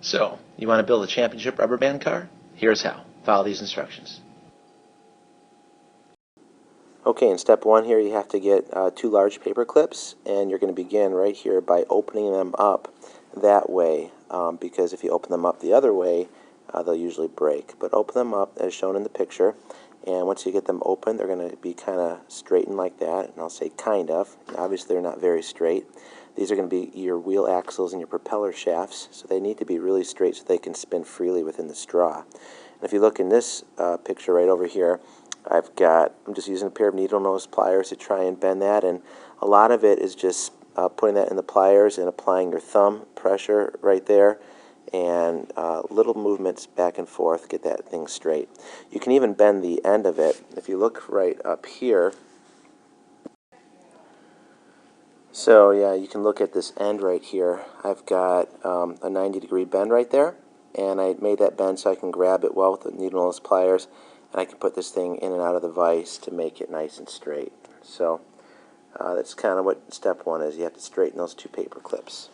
So, you want to build a championship rubber band car? Here's how. Follow these instructions. Okay, in step one here you have to get 2 large paper clips, and you're going to begin right here by opening them up that way, because if you open them up the other way, they'll usually break. But open them up as shown in the picture, and once you get them open, they're going to be kind of straightened like that, and I'll say kind of. Obviously they're not very straight. These are going to be your wheel axles and your propeller shafts, so they need to be really straight so they can spin freely within the straw. And if you look in this picture right over here, I'm just using a pair of needle nose pliers to try and bend that, and a lot of it is just putting that in the pliers and applying your thumb pressure right there, and little movements back and forth get that thing straight. You can even bend the end of it. If you look right up here, so yeah, you can look at this end right here. I've got a 90-degree bend right there, and I made that bend so I can grab it well with the needle nose pliers, and I can put this thing in and out of the vise to make it nice and straight. So that's kind of what step one is. You have to straighten those 2 paper clips.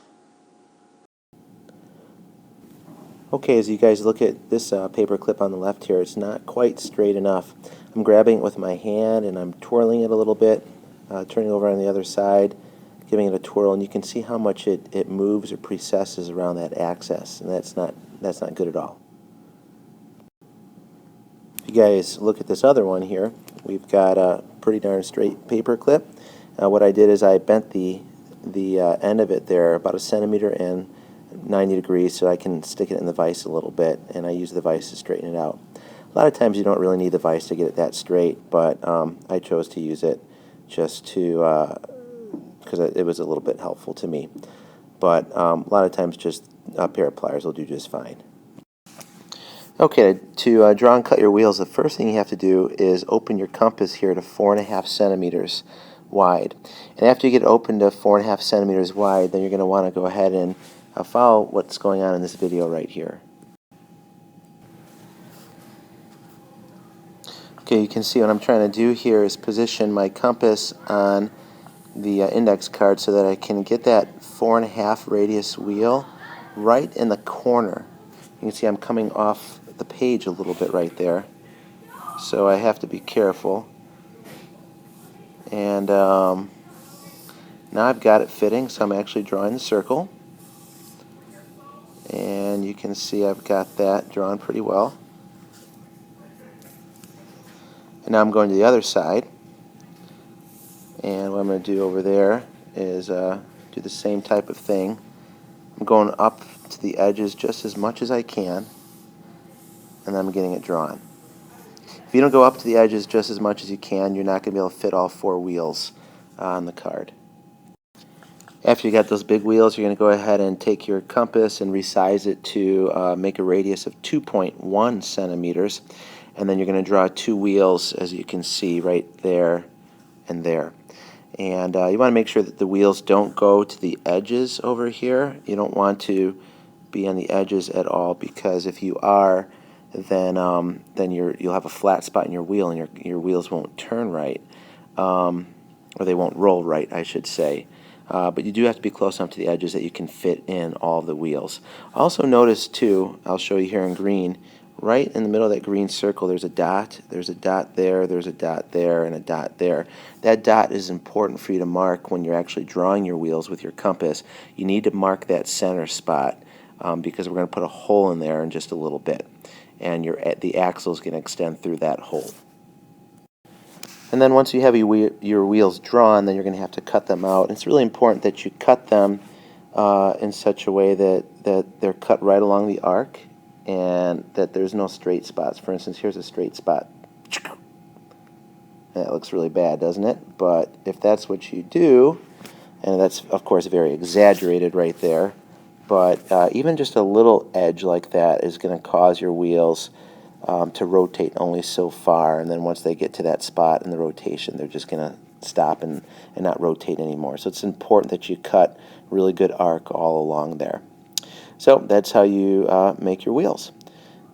Okay, as you guys look at this paper clip on the left here, it's not quite straight enough. I'm grabbing it with my hand and I'm twirling it a little bit, turning over on the other side, giving it a twirl, and you can see how much it moves or precesses around that axis, and that's not good at all. If you guys look at this other one here, we've got a pretty darn straight paper clip. What I did is I bent the end of it there about 1 centimeter and 90 degrees so I can stick it in the vise a little bit, and I use the vise to straighten it out. A lot of times you don't really need the vise to get it that straight, but I chose to use it just to because it was a little bit helpful to me. But a lot of times just a pair of pliers will do just fine. Okay, to draw and cut your wheels, the first thing you have to do is open your compass here to 4.5 centimeters wide. And after you get it open to 4.5 centimeters wide, then you're going to want to go ahead and follow what's going on in this video right here. Okay, you can see what I'm trying to do here is position my compass on the index card so that I can get that 4.5 radius wheel right in the corner. You can see I'm coming off the page a little bit right there, so I have to be careful. And now I've got it fitting, so I'm actually drawing the circle, and you can see I've got that drawn pretty well. And now I'm going to the other side, and what I'm going to do over there is do the same type of thing. I'm going up to the edges just as much as I can, and then I'm getting it drawn. If you don't go up to the edges just as much as you can, you're not going to be able to fit all 4 wheels on the card. After you got those big wheels, you're going to go ahead and take your compass and resize it to make a radius of 2.1 centimeters, and then you're going to draw 2 wheels, as you can see right there and there. And you want to make sure that the wheels don't go to the edges over here. You don't want to be on the edges at all, because if you are, then you'll have a flat spot in your wheel, and your wheels won't turn right, or they won't roll right, I should say. But you do have to be close enough to the edges that you can fit in all of the wheels. Also notice too, I'll show you here in green, right in the middle of that green circle there's a dot. There's a dot there, there's a dot there, and a dot there. That dot is important for you to mark when you're actually drawing your wheels with your compass. You need to mark that center spot because we're going to put a hole in there in just a little bit, and the axle is going to extend through that hole. And then once you have your wheels drawn, then you're going to have to cut them out. And it's really important that you cut them in such a way that they're cut right along the arc and that there's no straight spots. For instance, here's a straight spot. That looks really bad, doesn't it? But if that's what you do, and that's of course very exaggerated right there, but even just a little edge like that is going to cause your wheels to rotate only so far, and then once they get to that spot in the rotation, they're just going to stop and not rotate anymore. So it's important that you cut really good arc all along there. So that's how you make your wheels.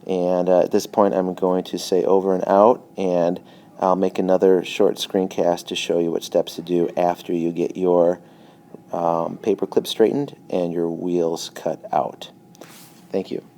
And at this point I'm going to say over and out, and I'll make another short screencast to show you what steps to do after you get your paper clip straightened and your wheels cut out. Thank you.